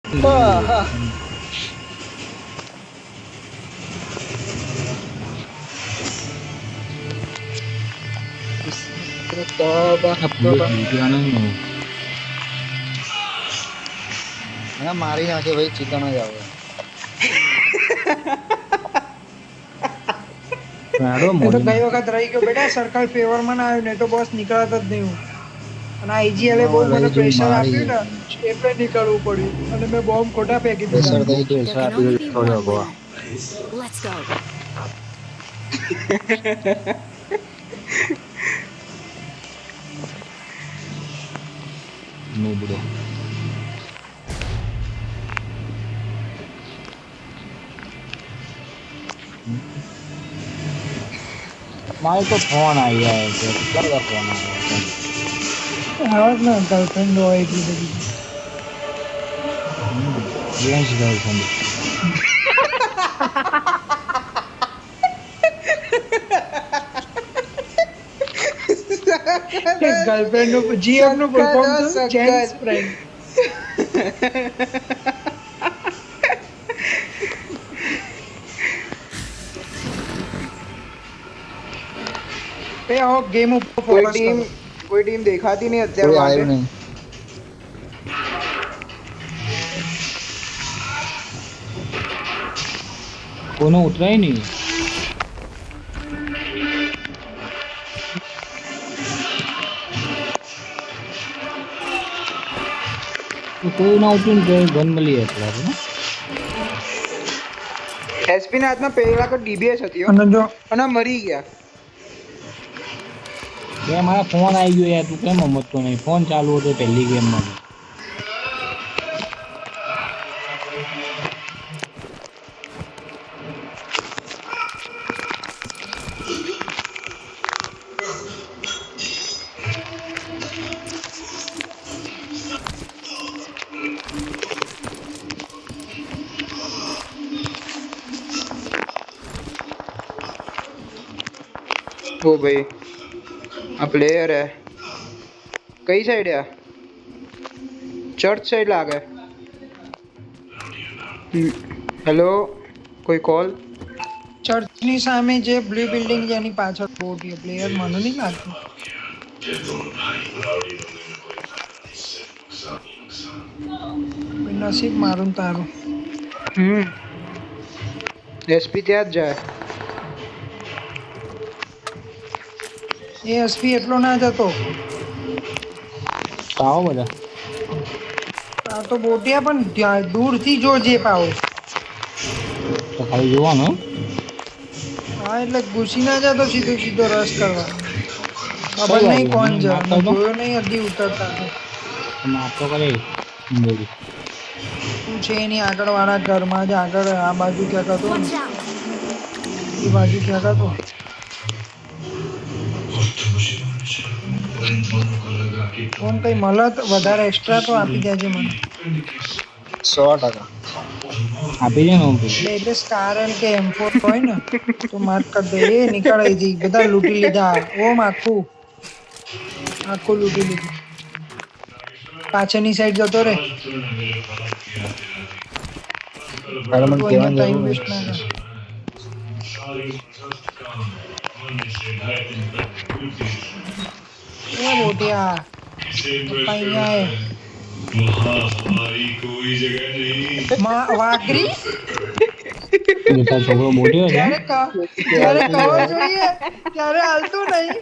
હા તોબા તોબા મને મારી નાખે ભાઈ ચિકન જ આવે એ તો ગઈ વખત રહી ગયો બેટા સર્કલ ફેવર માં ના આવ્યું ને તો બસ નીકળત જ નહીં હું અને આઈજીએલ બહુ મને રહી જઈને પ્રેશર મારી આપ્યું ને એટલે નીકળવું પડ્યું અને મેં બોમ્બ ખોટા ફેંકી દીધા પ્રેશર થઈ ગયું There છે can આપી only be દીધો one ભગવા winner. Let's go. નૂબડો મારે તો ફોન આવી જાય છે કેટલા બધા ફોન આવ્યા આવે જ ને ગર્લફ્રેન્ડ હોય એટલી બધી જેન્ટ્સ ગર્લફ્રેન્ડ ગર્લફ્રેન્ડ નું જીએફ નું ફૂલ ફોર્મ છે જેન્ટ્સ ફ્રેન્ડ એ આવો ગેમ ઉપર ફોકસ કરો कोई टीम दिखाती नहीं અત્યારે કોઈ वहां पे આવ્યું નહીં કોનો ઉતરાય નહીં તો કોઈ ના ઉતર્યું ને તો ગન મળી જાય આપણે એસપી ના હાથમાં પહેલા તો ડીબીએસ હતી હો અને જો અને મરી ગયા બે મારા ફોન આવી ગયો યાર તું કેમ સમજતો નહીં ફોન ચાલુ હતો પહેલી ગેમમાં ओ भाई आ प्लेयर है कई साइड है चर्च साइड लागे हेलो कोई कॉल ચર્ચ ની સામે જે બ્લુ બિલ્ડિંગ જેની પાછળ બોટી પ્લેયર મને નહીં લાગતું નસીબ મારું ને તારું एसपी ત્યાં જ જાય એ એસપી એટલો ના જતો આવો બધા આ તો બોટિયા પણ દૂરથી જોજે પાવ તો ખાલી જોવાનું હા એટલે ઘૂસી ના જતો સીધો સીધો રસ કરવા ખબર નહીં કોણ છે જોયો નહીં અડધી ઉતરતા માફ તો કરે જિંદગી તું છે એની આગળ વાળા ઘરમાં જ આગળ આ બાજુ ક્યાંક હતો Watch out. એ બાજુ ક્યાંક હતો કોણ કઈ મળત વધારે એક્સ્ટ્રા તો આપી દેજે મને 100% આપી દે ને હું એટલે સ્ટાર એમ કે M4 હોય ને તો માર્ક કરી દે એ નીકળાઈ જઈ બધા લૂંટી લીધા ઓમ આખું લૂંટી લીધું પાછળની સાઈડ જતો રે તારે મને કહેવાની ટાઈમ જરૂર વેસ્ટ ના કર એ બોટિયા પપ્પા અહીંયા હે વાઘરી નથી તારો છોકરો મોટ્યો છે ત્યારે કવર જોઈએ ત્યારે હાલતું નહીં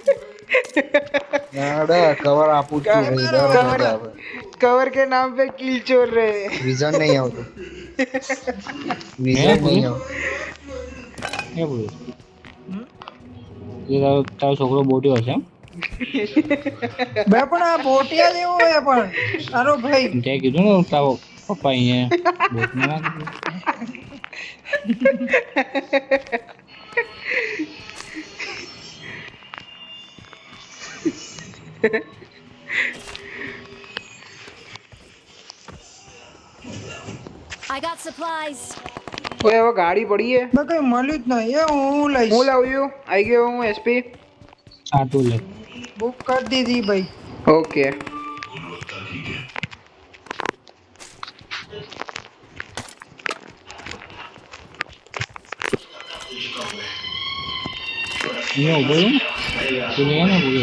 નાડા કવર આપું છું ભાઈ દર કવર વખતે આવે कवर के नाम पे किल चोर रहे વિઝન નહીં આવતું વિઝન નહીં આવતું એ બોલું એ તારો છોકરો મોટ્યો છે એમ બે પણ આ બોટિયા જેવો હે પણ તારો ભાઈ તે કીધું ને તારો પપ્પા અહીંયા બોટમાં ના કીધું I got supplies. ओए वो गाड़ी पड़ी है મેં કઈ મળ્યું જ નહીં એ હું લઈશ હું લાવ્યું આવી ગયો હું એસપી સાટું લે બુક કરી દીધી ભાઈ ओके અહીંયા ઉભો રહ્યો ને તું લે ને બોલ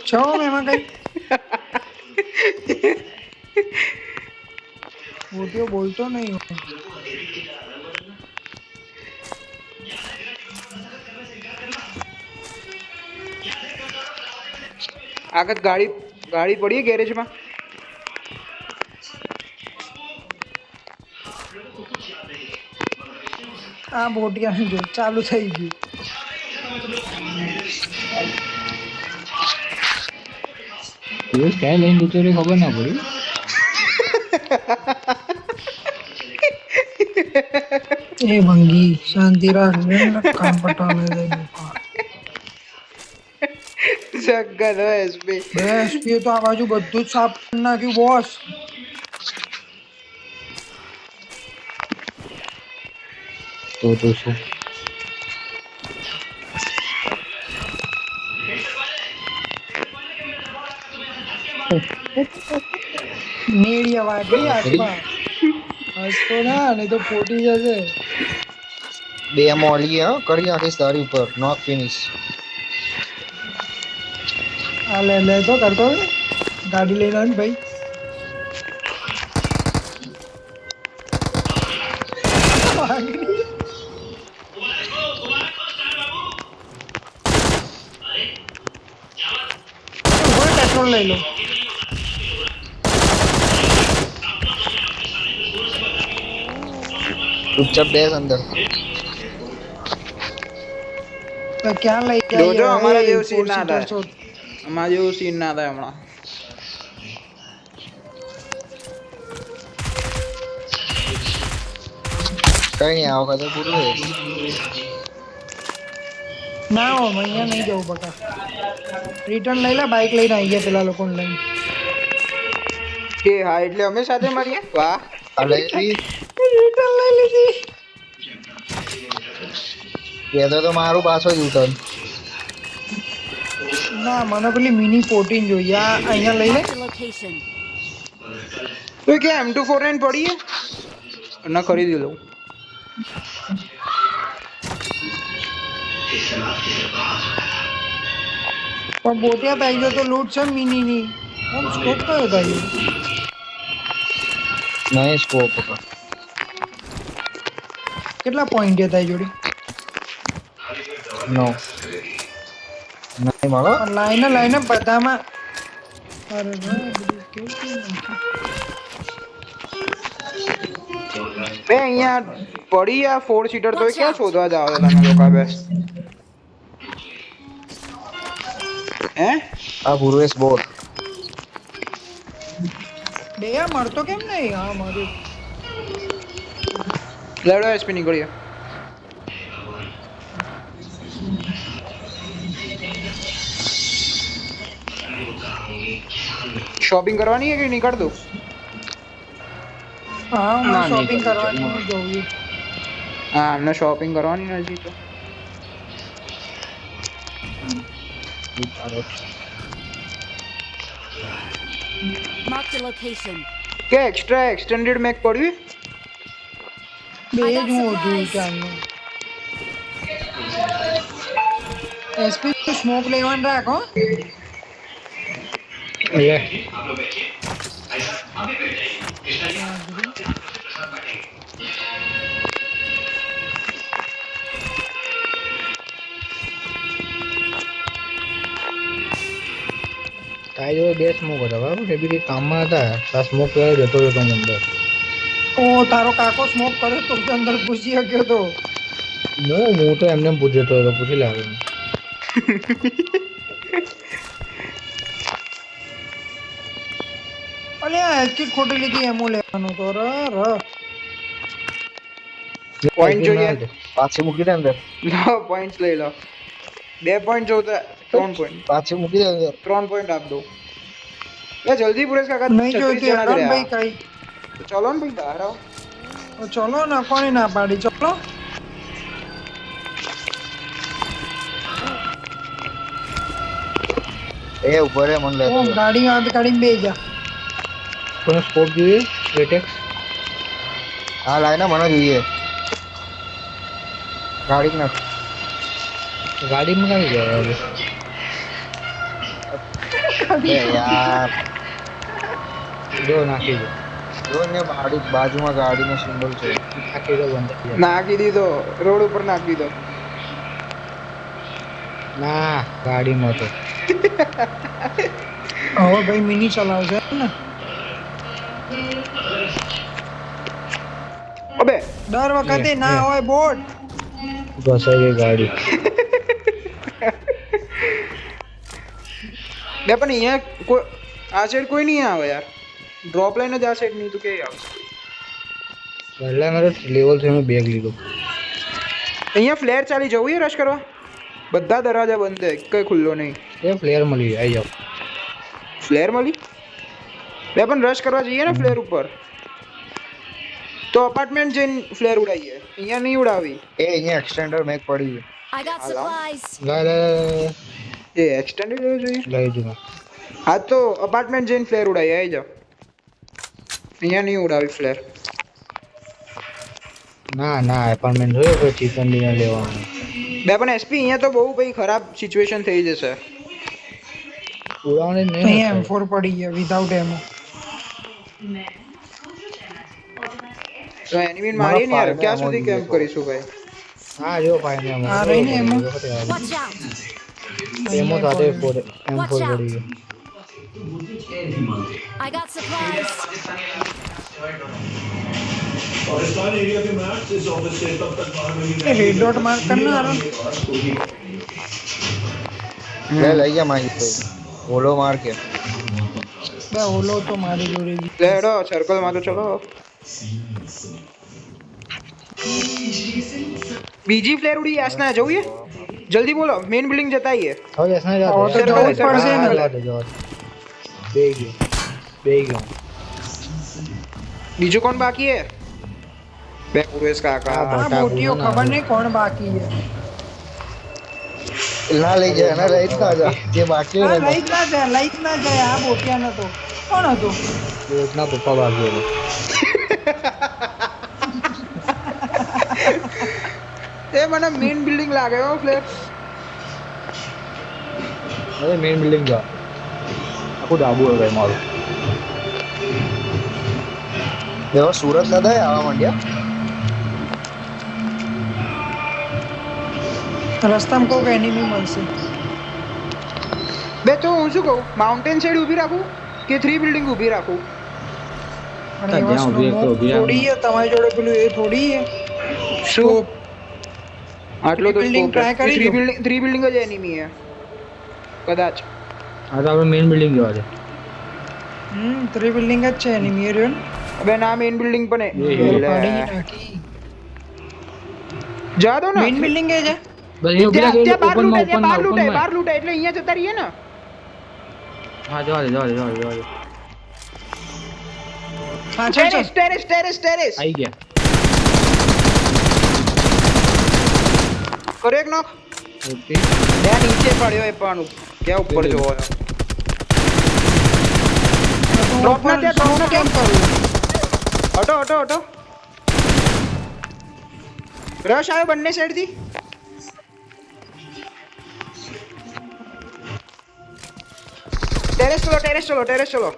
છો એમાં કઈ મોટિયો બોલતો નહીં હોય. આગળ ગાડી પડી ગેરેજમાં. આ બોટિયા જો ચાલુ થઈ ગયું. તું ક્યાં લઈને જતો રહ્યો ખબર ના પડી એ ભંગી શાંતિ રાખ ને કામ પટાવે દે જગ્ગલ હો એસપી. બસ એ તો આ બાજુ બધું જ સાફ કરી નાખ્યું બોસ. તો શું નેડિયા વાગી હાથમાં. હસતો ના ને તો ફોટી જશે. બે મોલી હા કરી નાખીશ તારી ઉપર નોક ફિનિશ. આ લે તો કરતો હોય. ગાડી લઈને આવ ને ભાઈ. પેટ્રોલ લઈ લો. ચુપચાપ બેસ અંદર. તો ક્યાં લઈ જોજો જાય અમારા જેવું સીન ના થાય. અમારા જેવું સીન ના થાય હમણાં. કઈ નહીં આ વખતે પૂરું છે. ના હો અહીંયા નહીં જવું બકા. રિટર્ન લઈ લે બાઇક લઈને આવી ગયા પેલા લોકોને લઈને. એ હા એટલે અમે સાથે મળીએ. વાહ આ લઈ લી રિટર્ન લઈ લીધી. કહેતો તો મારું પાછો જ ઉતર. ના મને પેલી મિની 14 જોઈએ. આ અહીંયા લઈ લે. Marked a location. તો કે M249 પડી ના ખરીદી લઉં. પણ બોટિયા થઈ ગયો તો લૂટ છે મિની ની. આમ સ્કોપ કયો થાય? નહીં સ્કોપ ઉપર કેટલા પોઈન્ટ થાય જોડી? નો નહીં મળો. પણ લાઈને બધામાં. અરે વાહ, બધું કેવું બે અહીંયા પડી આ 4 સીટર તો ક્યાં શોધવા જાવ તમે લોકો બે? હે આ પૂર્વેશ બોટ બે આ મળતો કેમ નહીં? હા મારું લડો એસપી નીકળ્યો. શોપિંગ કરવાની છે કે નીકળ દઉં? હા ના, હું શોપિંગ નહીં કરવાની કરતો. હું જોઉં. હા અમને શોપિંગ કરવાની નથી તો. Marked a location. કે એક્સ્ટ્રા એક્સટેન્ડેડ મેક પડ્યું? બે I જ got હું જોઉં supplies. ચાલનું. એસપી તું સ્મોક લેવાનું રાખ હો. લે તારી જોડે બે સ્મોક હતા બરાબર એ બી કામમાં હતા તાર સ્મોક જતો રહેતો હું અંદર ઓ તારો કાકો સ્મોક કર્યો તો તું અંદર ઘૂસી શક્યો તો. હું તો એમને પૂછતો હતો પૂછી લાવે અલ્યા એચકી ખોટી લીધી એમો લેવાનો તો ર Point જોઈએ. પાછી મૂકી દે અંદર. લો પોઈન્ટ્સ લઈ લો. 2 પોઈન્ટ જોતા 3 પોઈન્ટ. પાછી મૂકી દે અંદર. 3 પોઈન્ટ આપ દો. એ જલ્દી પુરેશ કાકા નહીં 36 જોઈતી જણા જ ભાઈ રહ્યા. કઈ. ચલો ને ભાઈ બહાર આવો. તો ચલો ના કોની ના પાડી ચલો. એ ઉપર રે મને ઓ લેતો ગાડી હાથ કાઢીને બે જા. કોનો સ્કોપ જોઈએ લેટેક્સ હા લાય ને મને જોઈએ ગાડી નાખ. ગાડીમાં કાંઈ ગયા હવે? બે યાર જો નાખી દો. જો ને બાજુમાં ગાડીનો સિમ્બોલ છે. નાખી દો બંધ. નાખી દીધો રોડ ઉપર નાખી દીધો. ના ગાડીમાં તો હવે ભાઈ મિની ચલાવશે ને. અબે દર વખતે ના હોય બોટ. ઘસાઈ ગઈ ગાડી. બે પણ અહીંયા કોઈ આ સાઈડ કોઈ નહીં આવે યાર. ડ્રોપ લાઈન જ આ સાઈડ નહીં તો કે આવશે. પહેલા મારે લેવલ છે મેં બેગ લીધો. અહીંયા ફ્લેર ચાલી જવું એ રશ કરવા. બધા દરવાજા બંધ છે કઈ ખુલ્લો નહીં. એ પ્લેયર મળી આવી જાઓ. ફ્લેર મળી બે પણ રશ કરવા જઈએ ને ફ્લેર ઉપર તો અપાર્ટમેન્ટ જઈને ફ્લેર ઉડાવીએ. અહીંયા નહીં ઉડાવી. એ અહીંયા એક્સટેન્ડર મેક પડી છે. I got supplies. A extended લેવું જોઈએ. લઈ જુઓ. હા તો અપાર્ટમેન્ટ જઈને ફ્લેર ઉડાવી આવી જાઓ. અહીંયા નહીં ઉડાવી ફ્લેર. ના ના એપાર્ટમેન્ટ જોયો કોઈ ચિકન ડિનર લેવાનું. બે પણ એસપી અહીંયા તો બહુ ભાઈ ખરાબ સિચ્યુએશન થઈ જશે. ઉડાવવાની જ નહીં. અહીંયા M4 પડી ગયા વિધાઉટ એમો. તો એનિમી મારી ને યાર ક્યાં સુધી કેમ્પ કરીશું ભાઈ. હા જો ભાઈ ને આ રહીને એમાં. Watch out. એમો સાથે M4 પડી ગયો. I got supplies. Red dot mark કરના આરો. લે લઈ જા માહી ભાઈ ઓલો માર કે. બે ઓલો તો મારી જોડે બી. લેડો સર્કલ માં તો ચલો. બીજી ફ્લેર ઉડી યાસના જોઈએ. જલ્દી બોલો મેઇન બિલ્ડિંગ જતા આઈએ. હવે એસના જા. હવે તો જવું જ પડશે ને. બે ગયો. બીજું કોણ બાકી હે. બે પુરેશ કાકા. આ બોટીઓ ખબર નહીં કોણ બાકી છે. ના લઈ જાય ના લઈ જ ના જા જે બાકી આ હોય ને લઈ જ ના જાય આ બોટિયા નતો. કોણ હતો? એકના પપ્પા બાકી. એ મને મેઇન બિલ્ડિંગ લાગે હો ફ્લેર. અરે મેઇન બિલ્ડિંગ જા. આખું ડાબુ હે ભાઈ મારું. એવો સુરત દાદા આવવા માંડ્યા. રસ્તામાં કોઈક એનિમી મળશે. બે તો હું શું કહું માઉન્ટેન સાઈડ ઊભી રાખું કે 3 બિલ્ડિંગ ઊભી રાખું. પણ ત્યાં એવા ઊભી રાખો, ઊભી રાખો. થોડી છે તમારી જોડે પેલું એ થોડી છે. શું આટલો તો building try કરી લો. 3 બિલ્ડિંગ જ એનિમી હે કદાચ. હા તો આપણે મેઇન બિલ્ડિંગ જવા દે. 3 બિલ્ડિંગ જ છે એનિમી એ રહ્યો ને. હવે ના મેઇન બિલ્ડિંગ પણ એ પાડી નાખી. જા દો ને. મેઇન બિલ્ડિંગ એ છે. બસ એ ઊભી રાખી ત્યાં બહાર લૂંટાય, ત્યાં બહાર લૂંટાય, ઓપનમાં. બહાર લૂંટાય એટલે અહીંયા જતા રહીએ ને. હા જવા દે. પાછળ છે. ટેરેસ આવી ગયા. કરો એક નોક. ઓકે. બે નીચે પડ્યો એ પણ ક્યાં ઉપર જોવો ડ્રોપ ના કેમ કરું. હટો રશ આવ્યો બંને સાઈડ થી. ટેરેસ ચલો.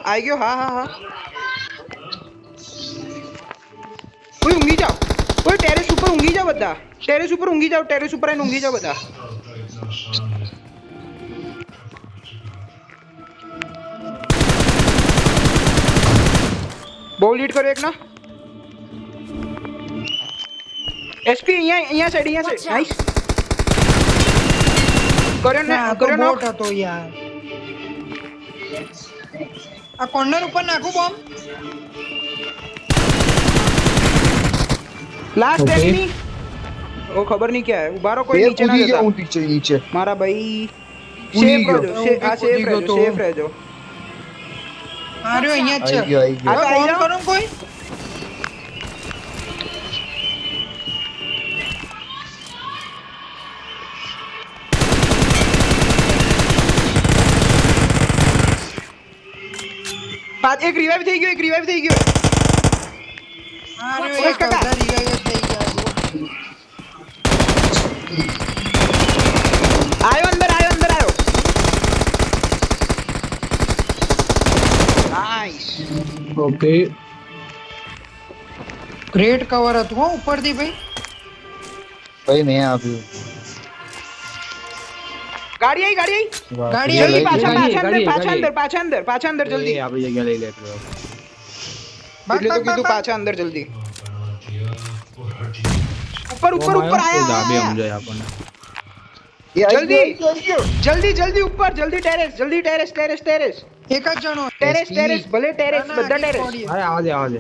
આવી ગયો. હા. કોઈ ઊંઘી જાઓ. કોઈ ટેરેસ ઉપર ઊંઘી જાઓ બધા. ટેરેસ ઉપર આવીને ઊંઘી જાઓ બધા. બહુ લીડ કર્યો એક ના. એસપી અહીંયા સાઈડ નાઈસ. કર્યો આ તો કર્યો બોટ હતો યાર. આ કોર્નર ઉપર નાખું બોમ્બ. Last Okay. એનિમી. ઓ ખબર નહીં ક્યાં હે. ઉભારો કોઈ એ નીચે ના કૂદી ગયા જતા. હું નીચે મારા ભાઈ કૂદી સેફ ગયો. રહેજો. આ કૂદી ગયો તો. સેફ રહેજો. આ રહ્યો અહીંયા જ આવી છે. ગયો આ તો હવે આવી બોમ્બ જાઓ. કરું કોઈ. એક રિવાઇવ થઈ ગયો હા રે ઓય કાકા. બધા revive જ થઈ ગયા જુઓ. આયો અંદર નાઈસ ઓકે ગ્રેટ કવર હતું હો ઉપરથી ભાઈ. ભાઈ મેં આપ્યું ગાડી આવી ગાડી જલ્દી આવી, પાછા ગાડી. અંદર જલ્દી એ આપણી જગ્યા લઈ લે એટલે. ભાગ, એટલે તો ભાગ, કીધું ભાગ, પાછા અંદર જલ્દી ઉપર આયો, એ ધાબે આયા સમજાય આપણને. એ આવી જલ્દી. ગયો. જલ્દી ઉપર જલ્દી ટેરેસ એક જ જણો ટેરેસ ભલે ટેરેસ ના, ના, બધા dead ટેરેસ body. અરે આવા દે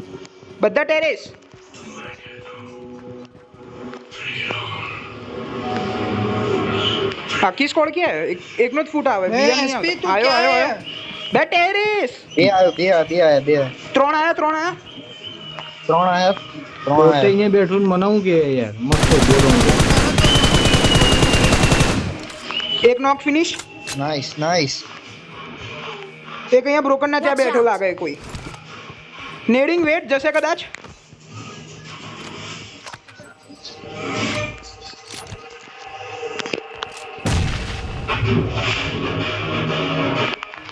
બધા ટેરેસ બાકી સ્કોડ ક્યાં એકનો જ ફૂટ આવે એ બીજા નહીં SP આવતા. તું આયો ક્યાં આયો બે ટેરેસ બે આયા બે ત્રણ આયા ત્રણ આયા પોતે અહીંયા બેઠું ને મને હું કે યાર મસ્ત જોડો એક નોક ફિનિશ નાઈસ એક અહીંયા બ્રોકન ના ત્યાં Watch બેઠો out. લાગે કોઈ નેડિંગ વેટ જશે કદાચ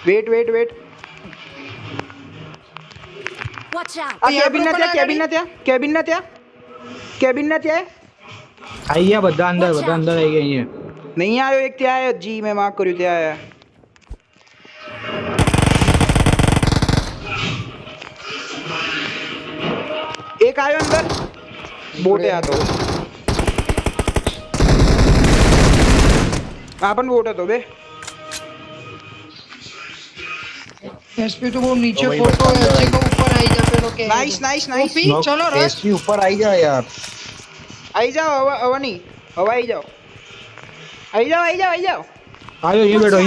વેટ Watch out! આ અહીંયા કેબિન ના broken ત્યાં આઈ ગયા બધા અંદર આવી ગયા અહીંયા નહીં આવ્યો એક ત્યાં આવ્યો જી મેં માર્ક કર્યું ત્યાં આયા એક આવ્યો અંદર બોટે આ તો આ પણ બોટ હતો બે એસપી તો બહુ નીચે તો ભાઈ ખોટો બધા એસી કો ઉપર આવી જા પેલો કે નાઈસ ઓપી ચલો રશ એસપી ઉપર આવી જા યાર આવી જાઓ હવે નહીં હવે આવી જાઓ આયો અહીં બેઠો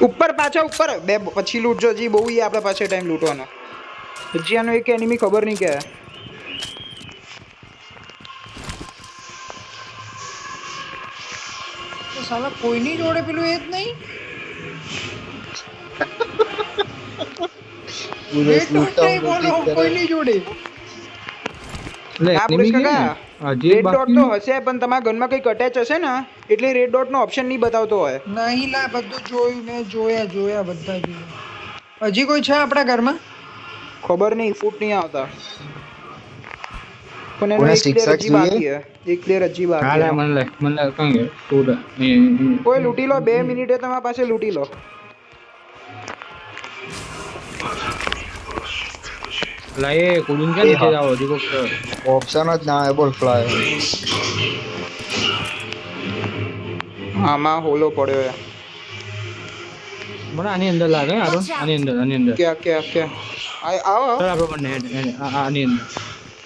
ઉપર પાછા ઉપર બે પછી લૂંટજો જી બહુ ઈ આપણે પાસે ટાઈમ લૂંટવાનો હજી આનો એક એનિમી ખબર નહીં કે તો સાલા કોઈની જોડે પેલું એ જ નહીં પૂરે Red dot નહીં બોલો કોઈની જોડે એટલે આ enemy પુરુષ છે ને? કાકા હા, જે રેડ ડોટ બાકી તો હશે પણ તમારા ગનમાં કંઈક અટેચ હશે ને એટલે રેડ ડોટ નો ઓપ્શન નહીં બતાવતો હોય નહીં લા બધું જોયું મેં જોયા બધા જોયા હજી કોઈ છે આપણા ઘરમાં ખબર નહીં ફૂટ નહીં આવતા પણ એનો કોને એક પ્લેયર six-x હજી બાકી હે એક પ્લેયર હજી બાકી હાલે હે. મને લે કઈ ગયો તું અહીંયા કોઈ લૂંટી લો 2 મિનિટે તમારા પાસે લૂંટી લો લાય કુદુન ક્યાં નીચે જાવ હજી કોક ઓપ્શન જ ના આવે બોલ ફ્લાય આમાં હોલો પડ્યો હે મને આની અંદર લાગે આરો આની અંદર ક્યાં આવો ચાલ આપણે બંને આની અંદર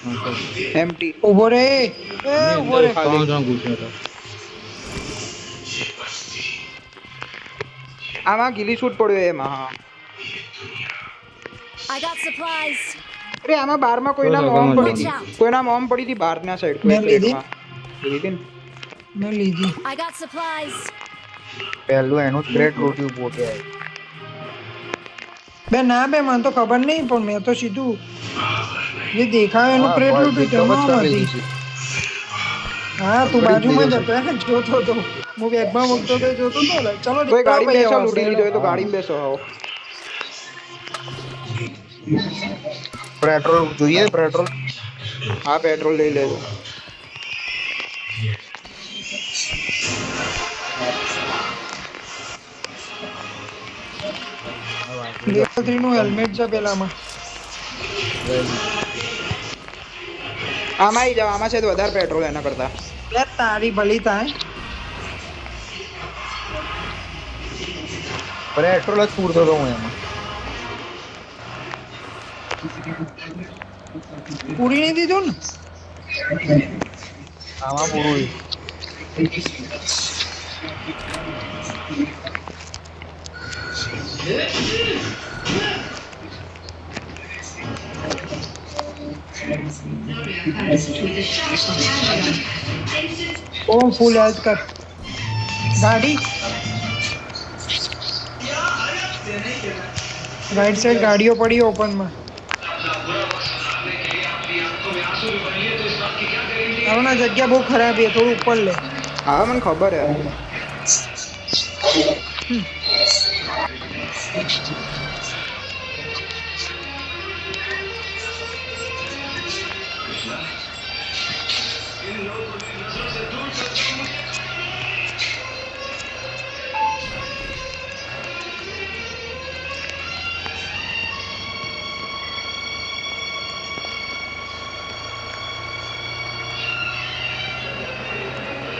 હા, ચાલ. એમટી ઉભો રે એ આની ઉભો અંદર રે ત્રણ ઘૂસ્યો હતો આમાં ગીલી શૂટ પડ્યો એમાં હા I got supplies. અરે આમાં બારમાં કોઈના તો મોમ ગમે પડી હતી કોઈના મોમ પડી હતી બહારના સાઈડ મેં લીધી? લીધી ને મેં લીધી I got supplies. પહેલું એનું જ ગ્રેટ રોટ્યું પોતે આવી બે ના બે મને તો ખબર નહીં પણ મેં તો સીધું જે દેખાય એનું હા, પ્લેટ બોલ, લૂંટ્યું pick up જ તેમાં કરી હતી. લીધી હા તું કરી બાજુમાં જ લીધું હતો હે, જોતો હતો હું બેગમાં મૂકતો તો જોતો હતો ને. ચલો કોઈ ગાડી ભાઈ, બેસો આવો, લૂંટી લીધો હોય તો ગાડી બેસો આવો પેટ્રોલ જોઈએ પેટ્રોલ હા પેટ્રોલ લઈ લેજો લેવલ 3 નું હેલ્મેટ છે પેલામાં આમાં આવી જાઓ આમાં છે તો વધારે પેટ્રોલ એના કરતા યાર તારી ભલી થાય પેટ્રોલ જ પૂરતો હતો હું એમાં પૂરી નહીં દીધું ને આમાં પૂરું ઓ ફૂલ યાદ કર गाड़ी राइट साइड गाड़ियों पड़ी ओपन में अरुणा जगह बहुत खराब है थोड़ा ऊपर ले હા મને ખબર હે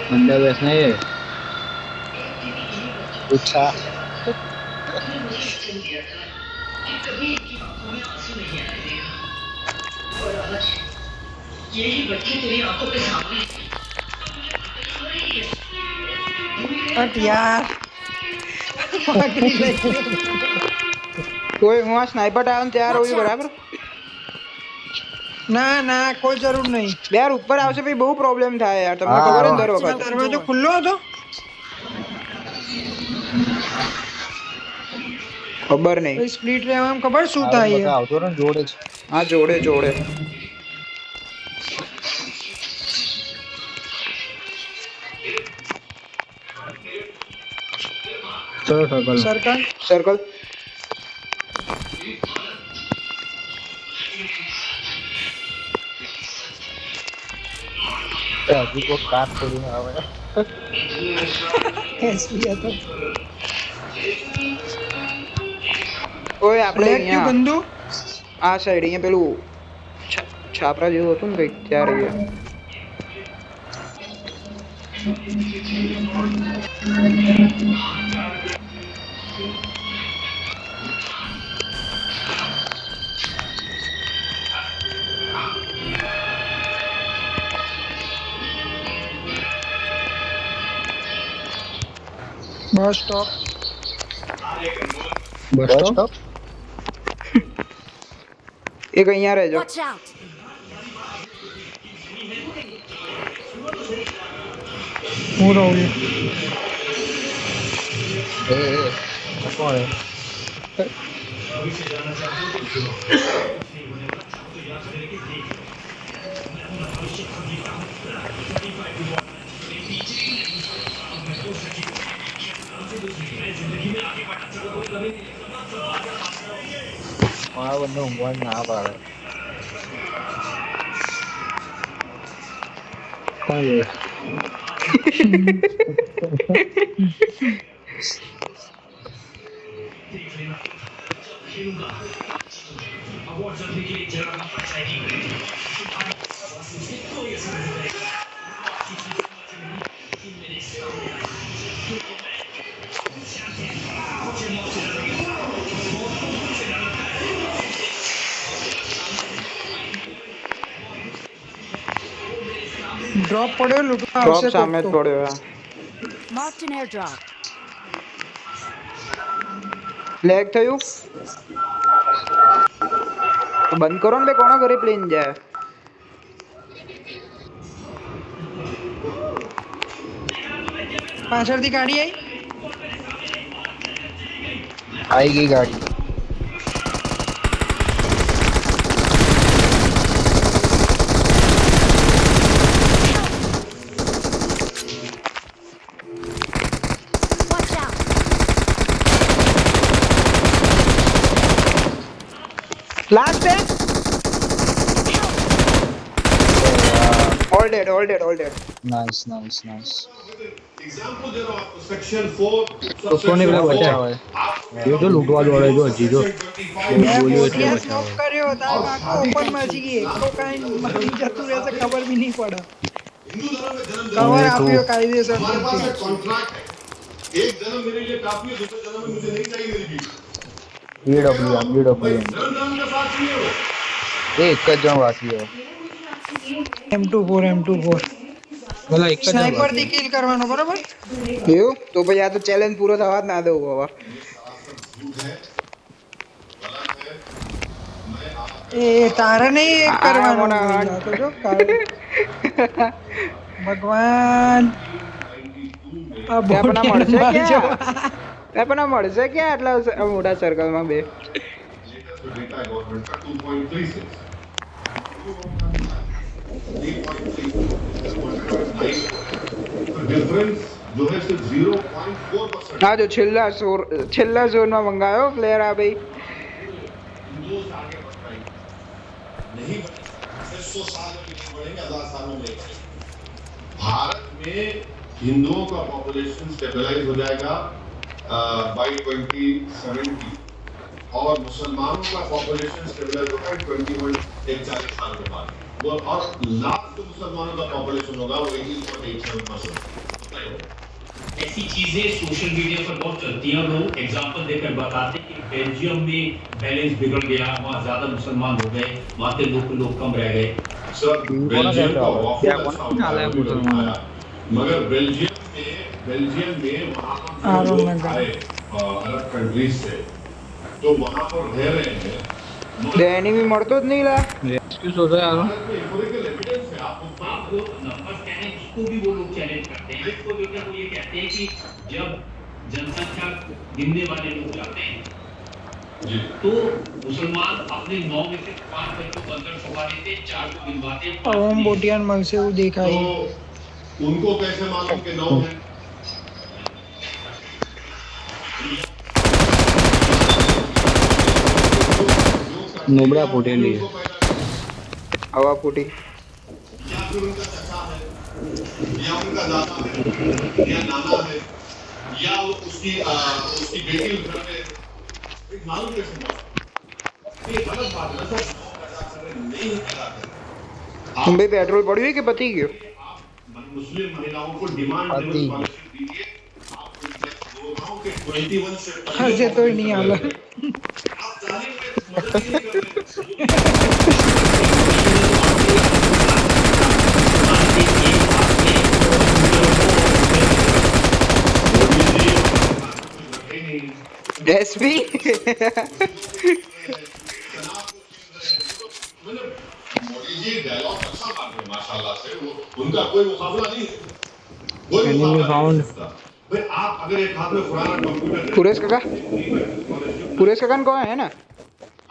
अंदर बैठना है પૂછા हट यार पकड़ी ले કોઈ હું આ સ્નાઈપર આવ્યો ને ત્યાર હોવી બરાબર ना ना कोई जरूर नहीं યાર ઉપર આવશે પછી બહુ પ્રોબ્લેમ થાય યાર તમને હા, ખબર હે ને દર આ વખત દરવાજો ખુલ્લો હતો ખબર નહીં પછી સ્પ્લિટ રહેવામાં ખબર શું થાય બધા આવતો ને જોડે જ હા જોડે જોડે चलो सर्कल सर्कल સર્કલ હજી કોઈ કાર થોડી આવે એસપી હતો ઓય આપણે બ્લેક ક્યુ અહીંયા ગંદુ આ સાઈડ અહીંયા પેલું છાપરા જેવું હતું ને કંઈક ત્યાં રહીએ બસ સ્ટોપ बस બસ तो સ્ટોપ એક અહીંયા રહેજો Watch out! હું રહું એ કોણ મારા બંને ઊંઘવાનું ના પાડે कौन है ડ્રોપ પડ્યો લૂંટવા ડ્રોપ આવશે સામે જ કોક તો. પડ્યો હે Marked an airdrop. લેગ થયું તો બંધ કરો ને બે કોના ઘરે પ્લેન જાય પાછળથી ગાડી આવી આવી ગઈ ગાડી Watch out! Last hey all dead all dead all dead nice nice nice example दे रहा हूं आपको सेक्शन 4 तो कौन है બચાવે बचा ये जो लूटवा दौड़े जो हजी जो મેં બોલ્યો એટલે મોટિયા બચાવે સ્નોપ કર્યો તાર આખો ઓપન માં જી ગઈ તો કાઈ મારી જતું રહેશે ખબર બી નહીં પડે हिंदू धर्म में जन्म કવર આપ્યો કાયદેસર हमारे पास एक कॉन्ट्रैक्ट है एक जन्म मेरे लिए काफी है दूसरे जन्म में मुझे नहीं चाहिए मेरी बीवी BWM धर्म धर्म के साथ चाहिए वो એ એક જ જણ બાકી હે M24 भला एक સ્નાઈપર થી કિલ કરવાનો બરોબર એવું તો પછી આ તો ચેલેન્જ પૂરો થવા જ ના દઉં હવે એ તારે નહીં એક આ કરવાનો મોના બોલ્યા તો જો કાળ. ભગવાન આ વેપન બોટિયાને મળશે મારજો. ક્યાં વેપન મળશે ક્યાં આટલા મોટા સર્કલમાં બે लेटेस्ट जो डेटा है गवर्नमेंट का 2.36 तो डिफरेंस जो है सिर्फ 0.4%। હા જો છેલ્લા ઝોનમાં મંગાયો પ્લેયર आ भाई हिंदुओं से आगे बढ़ पाएंगे नहीं बढ़ेंगे 100 साल में नहीं बढ़ेंगे 1000 साल में नहीं बढ़ेंगे। भारत में हिंदुओं का पॉपुलेशन स्टेबलाइज हो जाएगा बाय 2070 और मुसलमानों का पॉपुलेशन स्टेबलाइज होगा 2140 साल के बाद वो और लास्ट जो मुसलमानों का पॉपुलेशन होगा वो 18.87%। ऐसी चीजें सोशल मीडिया पर बहुत चलती हैं और लोग एग्जांपल देकर बताते हैं कि बेल्जियम में बैलेंस बिगड़ गया, वहाँ ज्यादा मुसलमान हो गए, वहाँ के लोग कम रह गए। सर बेल्जियम का waffle अच्छा होता है, वो तो खाया। मगर बेल्जियम में वहाँ हाँ, पर लोग रोमन का। आए अलग कंट्रीज से तो वहाँ पर रह रहे हैं એનિમી મળતો જ નહીં લા રેસ્ક્યુ શોધો યાર भारत में हिस्टोरिकल एविडेंस है आपको आप जो नंबर्स कह रहे हैं इसको भी वो लोग चैलेंज करते हैं। इसको लेकर वो ये कहते हैं कि जब जनसंख्या गिनने वाले लोग जाते हैं जी तो मुसलमान अपने 9 में से 5 बच्चों को अंदर छुपा देते, 4 को गिनवाते हैं, 5 ઓમ नहीं। બોટિયાન મળશે એવું દેખાય. तो उनको कैसे मालूम कि 9 है नोबड़ा पोटेली है। હવા ફૂટી या फिर उनका चचा है या उनका दादा है या नाना है या वो उसकी बेटी उस घर में एक मालूम कैसे हुआ? ये गलत बात है ना सर नहीं कराते तुम भाई पेट्रोल पड़ी कि पती गयो आप मुस्लिम महिलाओं को डिमांड आती। स्कॉलरशिप दीजिए आप गाँव के 21 से હશે તોય નહીં હાલે. आप तालीम में मदद नहीं कर रहे એસપી मतलब मोदी जी डायलॉग अच्छा मार रहे हैं माशाल्लाह से वो उनका कोई मुकाबला नहीं है कोई Enemy मुकाबला found. नहीं हो सकता। भाई आप अगर एक हाथ में पुराना कंप्यूटर સુરેશ કાકા સુરેશ કાકા कौन है ना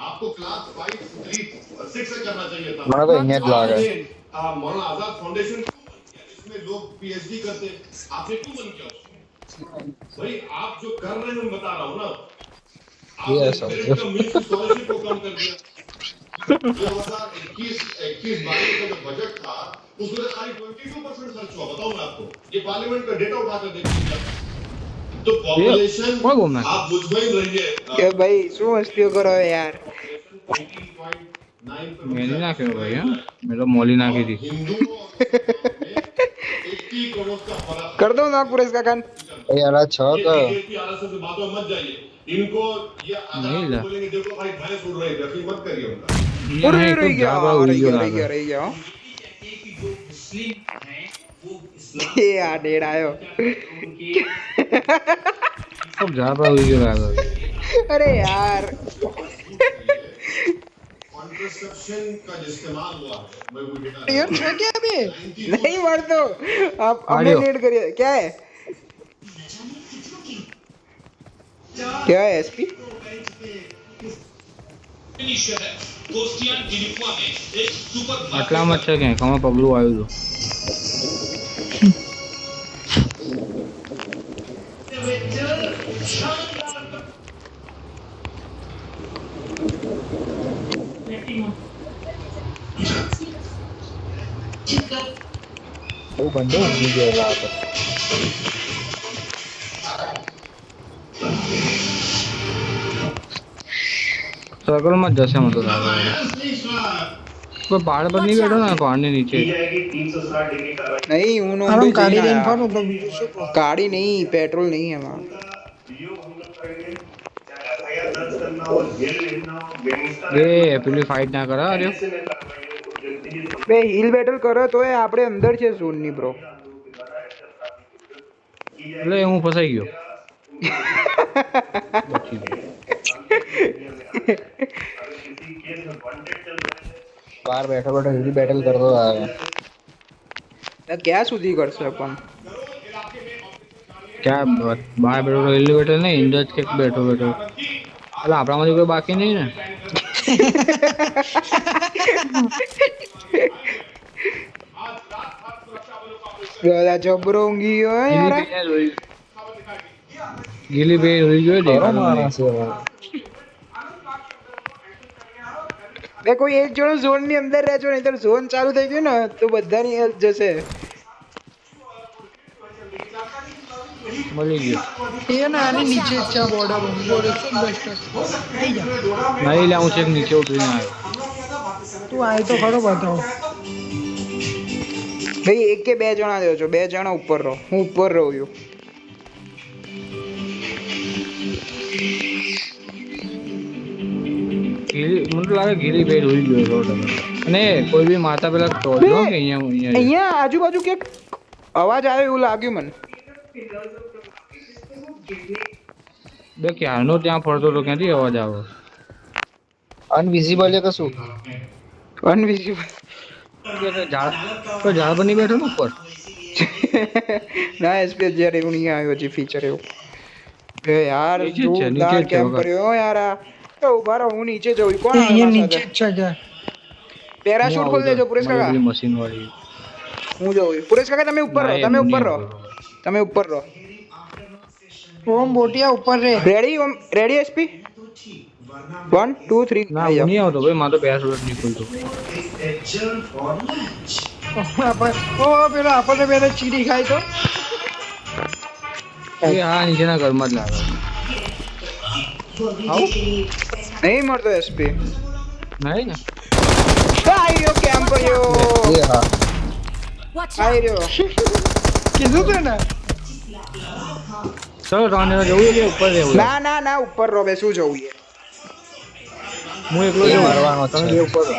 आपको क्लास 5 3 6 से करना चाहिए था મને તો અહીંયા જ લાગે. मौलाना आजाद फाउंडेशन इसमें लोग पीएचडी करते आपने क्यों बंद किया उसको? भाई आप जो कर रहे हैं मैं बता रहा हूँ ना ये आपने ऐसा मेरिट कमीशन स्कॉलरशिप को कम कर दिया 2021-22 का जो बजट था उसमें खाली 22% खर्च हुआ बताऊं मैं आपको ये पार्लियामेंट का डेटा उठाकर देखिए तो पॉपुलेशन कोई घूमना है? आप मुतमईन रहिए કે ભાઈ શું મસ્તીઓ કરો યાર 18.9 पे मैंने ना क्यों भाई हाँ मैं तो मौली ना की थी हिंदुओं और मुसलमानों में 80 करोड़ का फर्क कर दो ना पुरेश काका એ યાર આ છ ये તો बीजेपी आरएसएस से बातों में मत जाइए इनको ये अगर नहीं आप ला। बोलेंगे देखो भाई भैंस उड़ रही है यकीन मत करिए उनका अरे यहाँ रह एक गया जाबा रह हुई गया जो रह गया लागा। रह गया कहते हैं कि जो मुस्लिम हैं वो इस्लाम ये यार डेढ़ आयो उनके सब जाबा हुई जो लागा। अरे यार कॉन्ट्रसेप्शन का जो इस्तेमाल हुआ है मैं वो डेटा યાર છે કે બે नहीं मर दो आप हमें आडियो। लीड करिए क्या है क्या है एसपी આટલામાં જ છે કે કમાં પગલું આવ્યું હતું બહુ બંધો ઊંઘી ગયેલા હતા. સર્કલમાં જ જશે મને તો લાગે પણ પહાડ પર નહીં બેઠો ને પહાડની નીચે नहीं उन આરામ કાઢી લઈને ફરો તો બીજું શું કહો? गाड़ी नहीं पेट्रोल नहीं है वहाँ એ પેલી ફાઇટ ના કરા અરે બે હિલ બેટલ કરે તો એ આપણે અંદર છે ઝોન ની બ્રો એટલે હું ફસાઈ ગયો બચી ગયો બહાર બેઠો બેઠો હિલ બેટલ કરતો આવે. ક્યાં સુધી કરશે પણ ક્યાં બહાર બેઠો એલિવેટર નહીં ઇન્ડર કે બેઠો એટલે આપણામાંથી કોઈ બાકી નહીં ને પેલા જબરો ઊંઘી ગયો હે યાર ગીલી ભાઈ રોઈ ગયો ખરો દેખાતો નહીં. માણસ છે ભાઈ. બે કોઈ એક જણો ઝોન ની અંદર રહેજો નહીં તો ઝોન ચાલુ થઈ ગયું ને તો બધાની હેલ્થ જશે. મળી ગયો એ ને આની નીચે જ છે બોર્ડર બોર્ડર છે બેસ્ટ આવી જા નહીં લે હું છેક નીચે ઉતરીને આવ્યો તું આય તો ખરો બતાવો ભાઈ એક કે બે જણા રહ્યો છો, બે જણા ઉપર રહો, હું ઉપર રહું છું. મને લાગે ગીલી ભાઈ રોઈ ગયો અને કોઈ બી માતા પેલા તોડ્યો કે અહીંયા અહીંયા આજુબાજુ કે અવાજ આવ્યો એવું લાગ્યું મને. બે ક્યારનો ત્યાં ફરતો હતો ક્યાંથી અવાજ આવ્યો અનવિઝિબલ કે શું? અનવિઝિબલ ઝાડ પર નહીં બેઠો ને ઉપર ના એસપી જ્યારે એવું નહીં આવ્યું હજી ફીચર એવું. એ યાર નીચે જ છે, નીચે જોરદાર જ છે કેમ વગર. કર્યો યાર આ. એ ઉભા રહો, હું નીચે જઉં. કોણ અહીંયા આવ્યા નીચે સાથે? જ છે જા પેરાશૂટ ખોલી દેજો પુરેશ કાકા. મશીન વાળી હું જઉં. પુરેશ કાકા તમે ઉપર રહો, તમે ઉપર રહો, તમે ઉપર રહો. ઓમ બોટિયા ઉપર રે રેડી રેડી એસપી 1 2 3 ના હું નહીં આવતો ભાઈ મારે તો પેરાશૂટ નહીં ખુલતું ઓ પેલો આપણને પેલા ચીડી ખાય તો એ હા નીચેના ઘરમાં જ લાગે નહીં મળતો એસપી. નહીં ને આઈ રહ્યો કેમ કર્યો એ હા Watch આઈ out! રહ્યો. કીધું તું ને ચલો 3 જણા જવું છે ઉપર રહેવું ના ના ના ઉપર રહો, બે શું જવું છે. હું એકલો એ જઉં મારવાનો જ તમે છે. બે ઉપર રહો.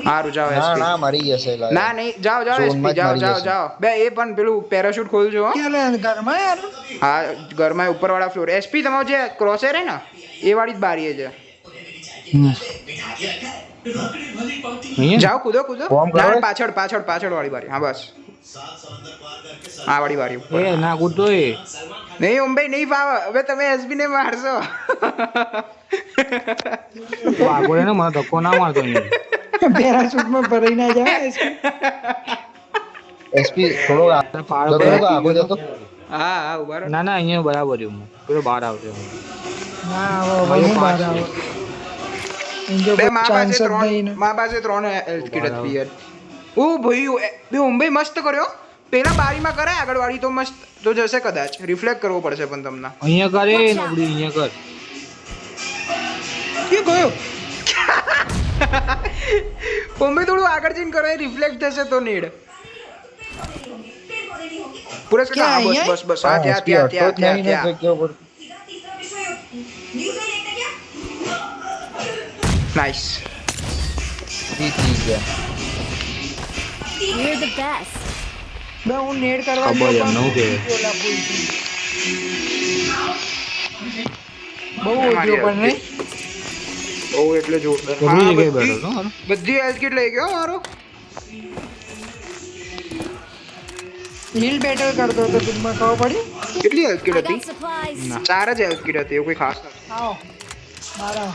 સારું જાઓ ના એસપી. ના મરી જશે લાગે. ના નહીં જાઓ જાઓ ઝોનમાં એસપી જ જાઓ મારી જાઓ જશે. જાઓ. બે એ પણ પેલું પેરાશૂટ ખોલજો હો. ક્યાં ઘરમાં યાર હા ઘરમાં ઉપર વાળા ફ્લોર. એસપી તમારો જે ક્રોસર હે ને એ વાળી જ બારી છે. અહીંયા જાઓ કૂદો કૂદો. કોમ કરો? ના પાછળ પાછળ પાછળ વાળી બારી. હા બસ આ વાળી બારી ઉપર. એ ના કૂદતો એ નહીં ઓમભાઈ નહીં ફાવે. હવે તમે એસપી ને મારશો. આગળ એને મને ધક્કો ના મારતો અહીંયા પેરાશૂટમાં ભરાઈ ના જાય એસપી થોડો પાડો આગળ જતો. હા હા ઉભા રહો. ના ના અહીંયા બરાબર છે હું પેલો બહાર આવશે ના હવે હું બહાર આવો જો બે મા ચાન્સ પાસે જ નહીં ને 3 મા પાસે 3 હેલ્થ કિટ હતી યાર. ઓ ભાઈ બે ઓમભાઈ મસ્ત કર્યો. પેલા બારીમાં કરે આગળ વાળી તો મસ્ત તો જશે કદાચ. રિફ્લેક્ટ કરવો પડશે પણ તમને. અહીંયા કરે નબળી અહીંયા કર કે ગયો ઓમભાઈ થોડું આગળ જઈને કરો, રિફ્લેક્ટ થશે તો નીડ. પુરેશ કાકા હા, બસ બસ બસ હા ત્યાં ત્યાં ત્યાં ત્યાં ત્યાં. નાઈસ. You're the best. બે હું નેડ કરવા ખબર ગયો એમ નવું કે ઓલા ભૂલથી. બહુ ઓછો પણ નહીં બહુ એટલે જોરદાર. બધી હા, જગ્યાએ બધી બેઠો હતો બધી હેલ્થ કિટ લઈ ગયો મારો. હિલ બેટલ કરતો હતો ટૂંકમાં ખબર પડી કેટલી હેલ્થ I કિટ got હતી? supplies. 4 જ હેલ્થ કિટ હતી, એવું કોઈ ખાસ નથી. આવો મારા